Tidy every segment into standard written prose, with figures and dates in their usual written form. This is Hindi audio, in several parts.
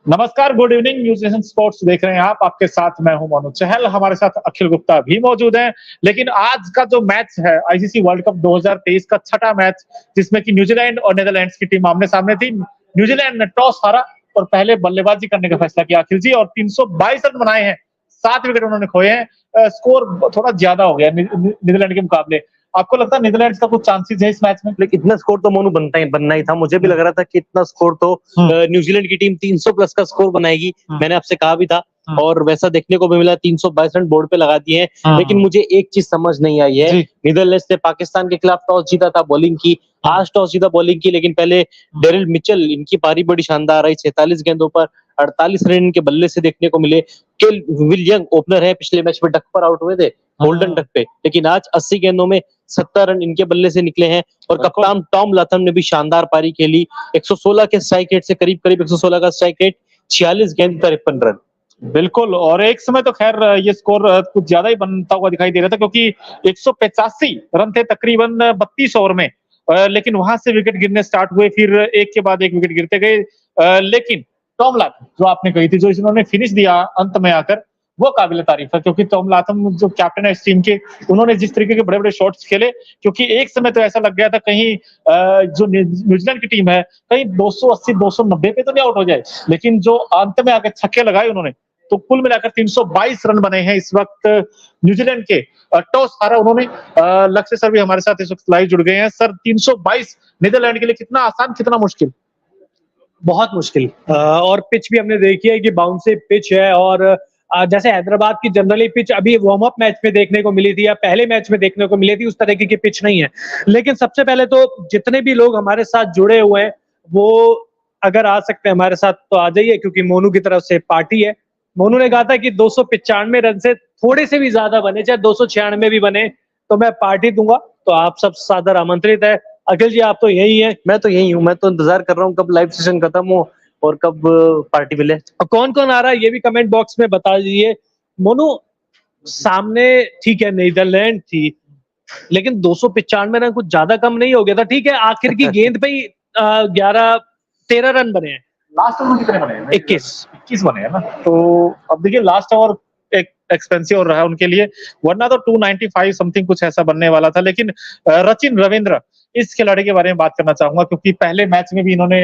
नमस्कार, good evening. News nation sports देख रहे हैं आप। आपके साथ मैं हूं मनु चहल, हमारे साथ अखिल गुप्ता भी मौजूद हैं। लेकिन आज का जो मैच है आईसीसी वर्ल्ड कप 2023 का छठा मैच, जिसमें कि न्यूजीलैंड और नीदरलैंड्स की टीम आमने सामने थी। न्यूजीलैंड ने टॉस हारा और पहले बल्लेबाजी करने का फैसला किया अखिल जी, और 322 रन बनाए हैं। 7 विकेट उन्होंने खोए हैं। स्कोर थोड़ा ज्यादा हो गया नीदरलैंड के मुकाबले। आपको लगता है नीदरलैंड्स का कुछ चांसेस है इस मैच में? लेकिन इतना स्कोर तो मोनू बनना ही था। मुझे भी लग रहा था कि इतना स्कोर तो न्यूजीलैंड की टीम 300 प्लस का स्कोर बनाएगी। मैंने आपसे कहा भी था और वैसा देखने को भी मिला। 322 रन बोर्ड पे लगा दिए हैं। लेकिन मुझे एक चीज समझ नहीं आई है, नीदरलैंड्स ने पाकिस्तान के खिलाफ टॉस जीता था, बॉलिंग की। आज टॉस जीता, बॉलिंग की, लेकिन पहले डेरिल मिचेल, इनकी पारी बड़ी शानदार आई। 46 गेंदों पर 48 रन इनके बल्ले से देखने को मिले। केल विलियम ओपनर है, पिछले मैच में डक पर आउट हुए थे, गोल्डन डक पे, लेकिन आज 80 गेंदों में 70 रन इनके बल्ले से निकले हैं। और कप्तान टॉम लाथम ने भी शानदार पारी खेली। 116 के स्ट्राइक रेट से करीब 116 का स्ट्राइक रेट, 46 गेंद पर 53 रन। बिल्कुल। और एक समय तो खैर ये स्कोर कुछ ज्यादा ही बनता हुआ दिखाई दे रहा था, क्योंकि 185 रन थे तकरीबन 32 ओवर में। लेकिन वहां से विकेट गिरने स्टार्ट हुए, फिर एक के बाद एक विकेट गिरते गए। लेकिन टॉम लाथम जो आपने कही थी, जो इन्होंने फिनिश दिया अंत में आकर, वो काबिल तारीफ है। क्योंकि टॉम लाथम जो कैप्टन है इस टीम के, उन्होंने जिस तरीके के बड़े बड़े शॉट्स खेले, क्योंकि एक समय तो ऐसा लग गया था कहीं जो न्यूजीलैंड की टीम है कहीं 280 290 पे तो नहीं आउट हो जाए। लेकिन जो अंत में आकर छक्के लगाए उन्होंने, तो कुल मिलाकर 322 रन बने हैं इस वक्त न्यूजीलैंड के। टॉस हारा उन्होंने। लक्ष्य सर भी हमारे साथ इस वक्त लाइव जुड़ गए हैं। सर, 322 नीदरलैंड के लिए कितना आसान, कितना मुश्किल? बहुत मुश्किल। और पिच भी हमने देखी है कि बाउंसी पिच है। और जैसे हैदराबाद की जनरली पिच अभी वार्म अप मैच में देखने को मिली थी या पहले मैच में देखने को मिली थी, उस तरीके की पिच नहीं है। लेकिन सबसे पहले तो जितने भी लोग हमारे साथ जुड़े हुए हैं, वो अगर आ सकते हैं हमारे साथ तो आ जाइए, क्योंकि मोनू की तरफ से पार्टी है। मोनू ने कहा था कि 295 रन से थोड़े से भी ज्यादा बने, चाहे 296 भी बने, तो मैं पार्टी दूंगा। तो आप सब सादर आमंत्रित है। अखिल जी, आप तो यही हैं। मैं तो यही हूँ। मैं तो इंतजार कर रहा हूँ कब लाइव सेशन खत्म हो और कब पार्टी मिले। कौन कौन आ रहा है ये भी कमेंट बॉक्स में बता दीजिए। मोनू, सामने ठीक है नीदरलैंड थी, लेकिन 295 रन कुछ ज्यादा कम नहीं हो गया था? ठीक है, आखिर की गेंद पे ही 13 रन बने हैं। लास्ट ओवर कितने बने हैं? 21 बने हैं ना। तो अब देखिए, लास्ट ओवर एक एक्सपेंसिव रहा है उनके लिए, वरना तो 295 समथिंग कुछ ऐसा बनने वाला था। लेकिन रचिन रविंद्र, इस खिलाड़ी के बारे में बात करना चाहूंगा, क्योंकि पहले मैच में भी इन्होंने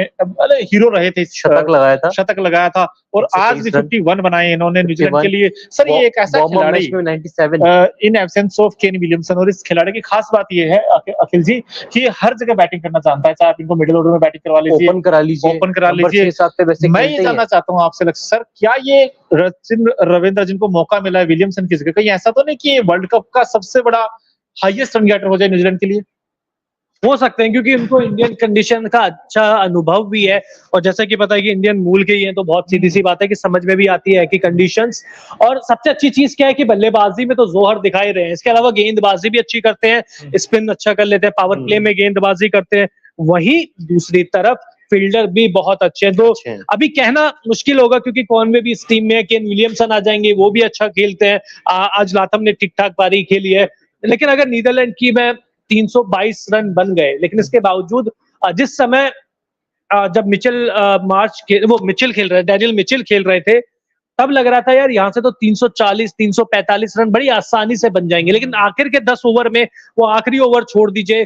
हीरो रहे थे, शतक लगाया था और आज भी 51 बनाए इन्होंने न्यूजीलैंड के लिए। सर, ये एक ऐसा खिलाड़ी 97 in absence of Kane Williamson, और इस खिलाड़ी की खास बात ये है अखिल जी कि हर जगह बैटिंग करना जानता है। चाहे आप इनको मिडिल ऑर्डर में बैटिंग करवा लीजिए, ओपन करा लीजिए। मैं ये जानना चाहता हूँ आपसे सर, क्या ये रचिन रविंद्र जिनको मौका मिला है विलियमसन की जगह, कहीं ऐसा तो नहीं कि वर्ल्ड कप का सबसे बड़ा हाईएस्ट रन गेटर हो जाए न्यूजीलैंड के लिए? हो सकते हैं, क्योंकि उनको इंडियन कंडीशन का अच्छा अनुभव भी है। और जैसा कि पता है कि इंडियन मूल के ही हैं, तो बहुत सीधी सी बात है कि समझ में भी आती है कि कंडीशंस। और सबसे अच्छी चीज क्या है कि बल्लेबाजी में तो जोहर दिखाई रहे हैं, इसके अलावा गेंदबाजी भी अच्छी करते हैं, स्पिन अच्छा कर लेते हैं, पावर प्ले में गेंदबाजी करते हैं। वहीं दूसरी तरफ फील्डर भी बहुत अच्छे हैं। तो अभी कहना मुश्किल होगा, क्योंकि कॉनवे भी इस टीम में है, केन विलियमसन आ जाएंगे, वो भी अच्छा खेलते हैं। आज लाथम ने ठीक ठाक पारी खेली है। लेकिन अगर नीदरलैंड की मैं 322 रन बन गए, लेकिन इसके बावजूद जिस समय जब मिचेल खेल रहे, डैनियल मिचेल खेल रहे थे, तब लग रहा था यार यहाँ से तो 340 345 रन बड़ी आसानी से बन जाएंगे। लेकिन आखिर के 10 ओवर में, वो आखिरी ओवर छोड़ दीजिए,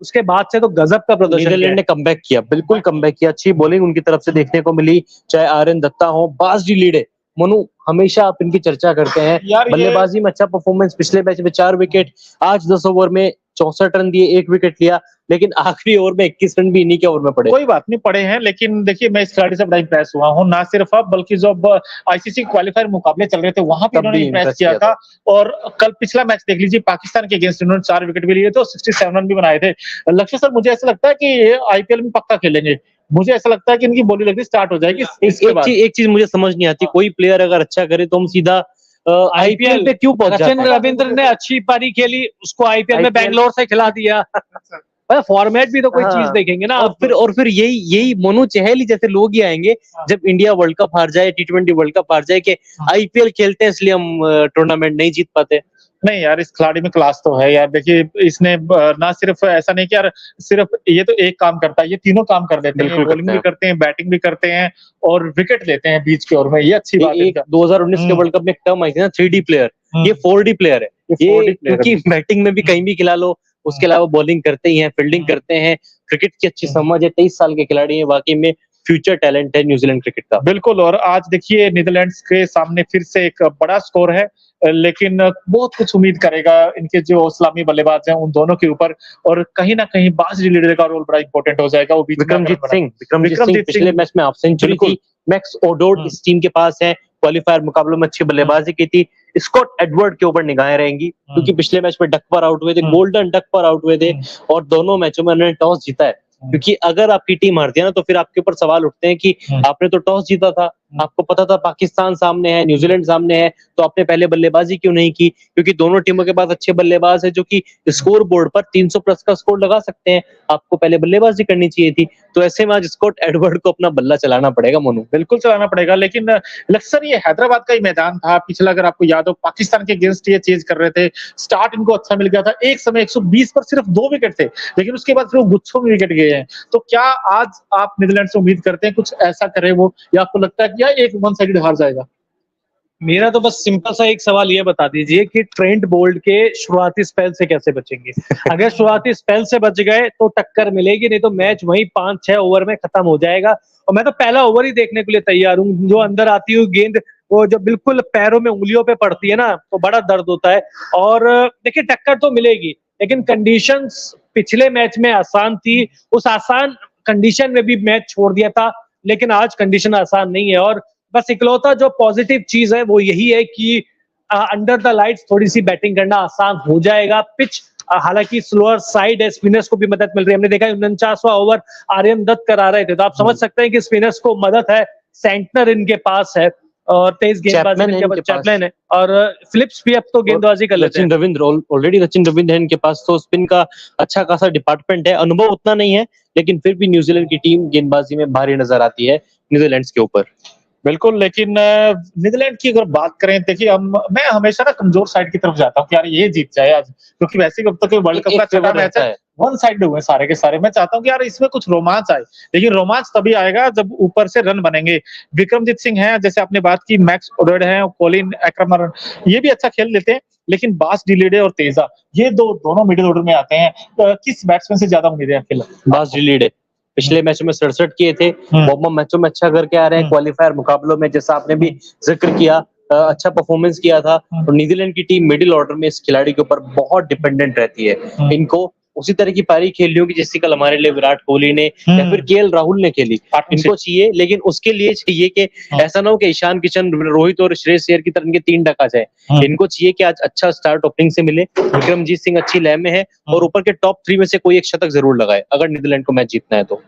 उसके बाद से तो गजब का प्रदर्शन नीदरलैंड ने कमबैक किया, बिल्कुल कमबैक किया। अच्छी बॉलिंग उनकी तरफ से देखने को मिली, चाहे आर्यन दत्ता हो, बास डी लीडे। मोनू, हमेशा आप इनकी चर्चा करते हैं, बल्लेबाजी में अच्छा परफॉर्मेंस, पिछले मैच में 4 विकेट, आज 10 ओवर में 64 रन दिए, 1 विकेट लिया, लेकिन आखिरी ओवर में 21 रन भी इन्हीं के ओवर में पड़े। कोई बात नहीं, पड़े हैं, लेकिन देखिए मैं इस खिलाड़ी से बड़ा इंप्रेस हुआ हूँ। ना सिर्फ अब, बल्कि जब आईसीसी क्वालिफायर मुकाबले चल रहे थे वहां पे इन्होंने इंप्रेस किया था। और कल पिछला मैच देख लीजिए, पाकिस्तान के अगेंस्ट इन्होंने 4 विकेट भी लिए थे और 67 रन भी बनाए थे। लक्ष्य सर, मुझे ऐसा लगता है कि आईपीएल में पक्का खेलेंगे। मुझे ऐसा लगता है कि इनकी बॉलिंग लगनी स्टार्ट हो जाएगी। एक चीज मुझे समझ नहीं आती, कोई प्लेयर अगर अच्छा करे तो हम सीधा आईपीएल पे क्यों पहुंच जाते हैं? रचिन रविंद्र ने अच्छी पारी खेली, उसको आईपीएल में बैंगलोर से खिला दिया। फॉर्मेट भी तो कोई हाँ। चीज देखेंगे ना और फिर यही मोनू चहल ही जैसे लोग ही आएंगे जब इंडिया वर्ल्ड कप हार जाए, T20 वर्ल्ड कप हार जाए, कि IPL खेलते हैं इसलिए हम टूर्नामेंट नहीं जीत पाते। नहीं यार, इस खिलाड़ी में क्लास तो है यार। देखिए इसने ना सिर्फ ऐसा नहीं कि यार सिर्फ ये तो एक काम करता है, ये तीनों काम कर लेते हैं, बिल्कुल बॉलिंग करते भी हैं। करते हैं, बैटिंग भी करते हैं और विकेट लेते हैं बीच के ओवर में। ये अच्छी बात है एक इनका। 2019 के वर्ल्ड कप में एक टर्म आई थी ना, 3D प्लेयर, ये 4D प्लेयर है। ये 4D प्लेयर क्योंकि बैटिंग में भी कहीं भी खिला लो, उसके अलावा बॉलिंग करते ही हैं, फील्डिंग करते हैं, क्रिकेट की अच्छी समझ है, 23 साल के खिलाड़ी हैं, वाकई में फ्यूचर टैलेंट है न्यूजीलैंड क्रिकेट का। बिल्कुल। और आज देखिए नीदरलैंड्स के सामने फिर से एक बड़ा स्कोर है, लेकिन बहुत कुछ उम्मीद करेगा इनके जो इस्लामी बल्लेबाज हैं उन दोनों के ऊपर। और कहीं ना कहीं बास लीडर का रोल बड़ा इंपॉर्टेंट हो जाएगा। वो बीच में विक्रमजीत सिंह पिछले मैच में हाफ सेंचुरी बिल्कुल। थी। मैक्स ओडोड इस टीम के पास है, क्वालिफायर मुकाबलों में अच्छी बल्लेबाजी की थी। स्कॉट एडवर्ड के ऊपर निगाहें रहेंगी, क्योंकि पिछले मैच में डक पर आउट हुए थे, गोल्डन डक पर आउट हुए थे, और दोनों मैचों में उन्होंने टॉस जीता है। क्योंकि अगर आपकी टीम हारती है ना, तो फिर आपके ऊपर सवाल उठते हैं कि आपने तो टॉस जीता था, आपको पता था पाकिस्तान सामने है, न्यूजीलैंड सामने है, तो आपने पहले बल्लेबाजी क्यों नहीं की? क्योंकि दोनों टीमों के पास अच्छे बल्लेबाज है जो कि स्कोर बोर्ड पर 300 प्लस का स्कोर लगा सकते हैं। आपको पहले बल्लेबाजी करनी चाहिए थी। तो ऐसे में आज स्कॉट एडवर्ड को अपना बल्ला चलाना पड़ेगा मोनू। बिल्कुल चलाना पड़ेगा, लेकिन लक्सर ये हैदराबाद का ही मैदान था पिछला। अगर आपको याद हो, पाकिस्तान के अगेंस्ट ये चेज कर रहे थे, स्टार्ट इनको अच्छा मिल गया था, एक समय 120 पर सिर्फ 2 विकेट थे, लेकिन उसके बाद फिर वो गुच्छों में विकेट गए हैं। तो क्या आज आप नीदरलैंड से उम्मीद करते हैं कुछ ऐसा करे वो, या आपको लगता है कि यार एक वन साइडेड हार जाएगा? मेरा तो बस सिंपल सा एक सवाल ये बता दीजिए कि ट्रेंट बोल्ट के शुरुआती स्पेल से कैसे बचेंगे? अगर शुरुआती स्पेल से बच गए तो टक्कर मिलेगी, नहीं तो मैच वहीं 5-6 ओवर में खत्म हो जाएगा। और मैं तो पहला ओवर ही देखने के लिए तैयार हूँ। जो अंदर आती हुई गेंद वो जो बिल्कुल पैरों में उंगलियों पे पड़ती है ना, तो बड़ा दर्द होता है। और देखिए टक्कर तो मिलेगी, लेकिन कंडीशंस पिछले मैच में आसान थी, उस आसान कंडीशन में भी मैच छोड़ दिया था। लेकिन आज कंडीशन आसान नहीं है, और बस इकलौता जो पॉजिटिव चीज है वो यही है कि अंडर द लाइट्स थोड़ी सी बैटिंग करना आसान हो जाएगा। पिच हालांकि स्लोअर साइड है, स्पिनर्स को भी मदद मिल रही है। हमने देखा 49वां ओवर आर्यन दत्त करा रहे थे, तो आप समझ सकते हैं कि स्पिनर्स को मदद है। सेंटनर इनके पास है और तेज गेंदबाजी चैपमैन है, और फिलिप्स भी अब तो गेंदबाजी कर लेते हैं। सचिन रविंद्र है इनके पास, तो स्पिन का अच्छा खासा डिपार्टमेंट है। अनुभव उतना नहीं है, लेकिन फिर भी न्यूजीलैंड की टीम गेंदबाजी में भारी नजर आती है नीदरलैंड्स के ऊपर। बिल्कुल। लेकिन नीदरलैंड की अगर बात करें, देखिए मैं हमेशा ना कमजोर साइड की तरफ जाता हूँ कि यार ये जीत जाए आज, क्योंकि वैसे भी अब तक वर्ल्ड कप का छठा मैच है, वन साइड हुए सारे के सारे। मैं चाहता हूँ कि यार इसमें कुछ रोमांच आए, लेकिन रोमांच तभी आएगा जब ऊपर से रन बनेंगे। विक्रमजीत सिंह है, जैसे आपने बात की, मैक्स ओडोड है, कॉलिन एक्रमर, ये भी अच्छा खेल लेते हैं, लेकिन बास डिलिडे और तेजा, ये दोनों मिडिल ऑर्डर में आते हैं। किस बैट्समैन से ज्यादा उम्मीदें हैं? बास डिलिडे पिछले मैचों में 67 किए थे, वार्म मैचों में अच्छा करके आ रहे हैं, क्वालिफायर मुकाबलों में जैसा आपने भी जिक्र किया अच्छा परफॉर्मेंस किया था। और नीदरलैंड की टीम मिडिल ऑर्डर में इस खिलाड़ी के ऊपर बहुत डिपेंडेंट रहती है। इनको उसी तरह की पारी खेलनी होगी जैसे कल हमारे लिए विराट कोहली ने या फिर KL राहुल ने खेली। इनको चाहिए, लेकिन उसके लिए चाहिए कि ऐसा ना हो कि ईशान किशन, रोहित और श्रेयस अय्यर की तरह इनके 3 डका जाए। इनको चाहिए कि आज अच्छा स्टार्ट ओपनिंग से मिले, विक्रमजीत सिंह अच्छी लय में है, और ऊपर के टॉप 3 में से कोई एक शतक जरूर लगाए अगर नीदरलैंड को मैच जीतना है तो।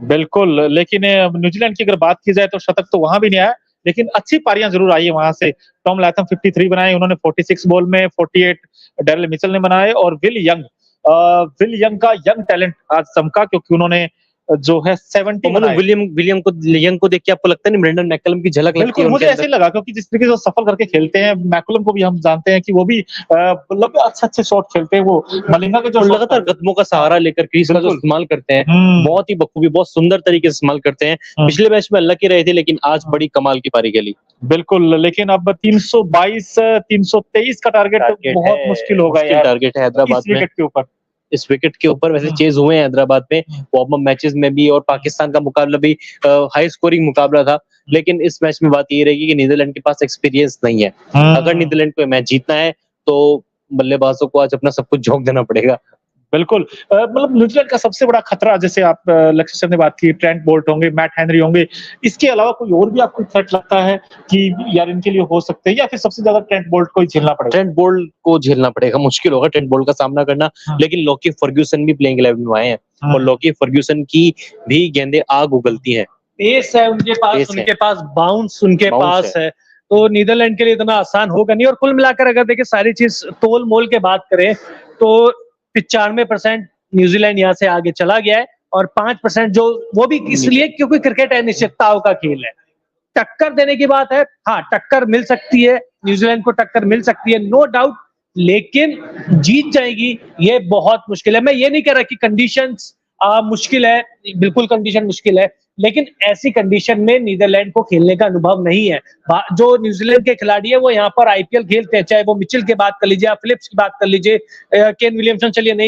बिल्कुल। लेकिन न्यूजीलैंड की अगर बात की जाए तो शतक तो वहां भी नहीं आया, लेकिन अच्छी पारियां जरूर आई है वहां से। टॉम लैथम 53 बनाए उन्होंने 46 बॉल में, 48 डेरिल मिचेल ने बनाए, और विल यंग का यंग टैलेंट आज चमका, क्योंकि उन्होंने जो है 70 बनाए। विलियम को देख के आपको लगता नहीं ब्रेंडन मैकलम की झलक लगती है? मुझे ऐसे लगा, क्योंकि जिस तरीके से सफल करके खेलते हैं, मैकुलम को भी हम जानते हैं कि वो भी मतलब अच्छे शॉट खेलते हैं। वो मलिंगा के जो लगातार कदमों का सहारा लेकर क्रीज का जो इस्तेमाल करते हैं, बहुत ही बखूबी, बहुत सुंदर तरीके से इस्तेमाल करते हैं। पिछले मैच में अल्लाह की रहे थे, लेकिन आज बड़ी कमाल की पारी खेली। बिल्कुल। लेकिन अब 322 323 का टारगेट बहुत मुश्किल होगा यार, टारगेट है हैदराबाद में के ऊपर। इस विकेट के ऊपर वैसे चेज हुए हैं हैदराबाद में वार्म अप मैचेस में भी, और पाकिस्तान का मुकाबला भी हाई स्कोरिंग मुकाबला था। लेकिन इस मैच में बात ये रहेगी कि नीदरलैंड के पास एक्सपीरियंस नहीं है। अगर नीदरलैंड को मैच जीतना है तो बल्लेबाजों को आज अपना सब कुछ झोंक देना पड़ेगा। बिल्कुल। मतलब न्यूजीलैंड का सबसे बड़ा खतरा, जैसे आप लक्ष्य सर ने बात की, ट्रेंट बोल्ट होंगे, मैट हेनरी होंगे, इसके अलावा कोई और भी आपको थ्रेट लगता है कि यार इनके लिए हो सकते हैं, या फिर सबसे ज्यादा ट्रेंट बोल्ट को ही झेलना पड़ेगा? ट्रेंट बोल्ट को झेलना पड़ेगा, मुश्किल होगा ट्रेंट बोल्ट का सामना करना। लेकिन लॉकी फर्ग्यूसन भी प्लेइंग 11 में आए हैं, और लॉकी फर्ग्यूसन की भी गेंदें आग उगलती हैं। पेस है उनके पास, बाउंस उनके पास है, तो नीदरलैंड के लिए इतना आसान होगा नहीं। और कुल मिलाकर अगर देखिए सारी चीज तोल मोल के बात करें तो 95% न्यूजीलैंड यहाँ से आगे चला गया है और 5% जो वो भी इसलिए क्योंकि क्रिकेट अनिश्चितताओं का खेल है। टक्कर देने की बात है, हाँ टक्कर मिल सकती है, न्यूजीलैंड को टक्कर मिल सकती है, नो डाउट, लेकिन जीत जाएगी ये बहुत मुश्किल है। मैं ये नहीं कह रहा कि कंडीशंस मुश्किल है, बिल्कुल कंडीशन मुश्किल है, लेकिन ऐसी कंडीशन में नीदरलैंड को खेलने का अनुभव नहीं है। जो न्यूजीलैंड के खिलाड़ी है वो यहाँ पर आईपीएल खेलते हैं, चाहे वो मिचेल की बात कर लीजिए, फिलिप्स की बात कर लीजिए, केन विलियमसन चलिए नहीं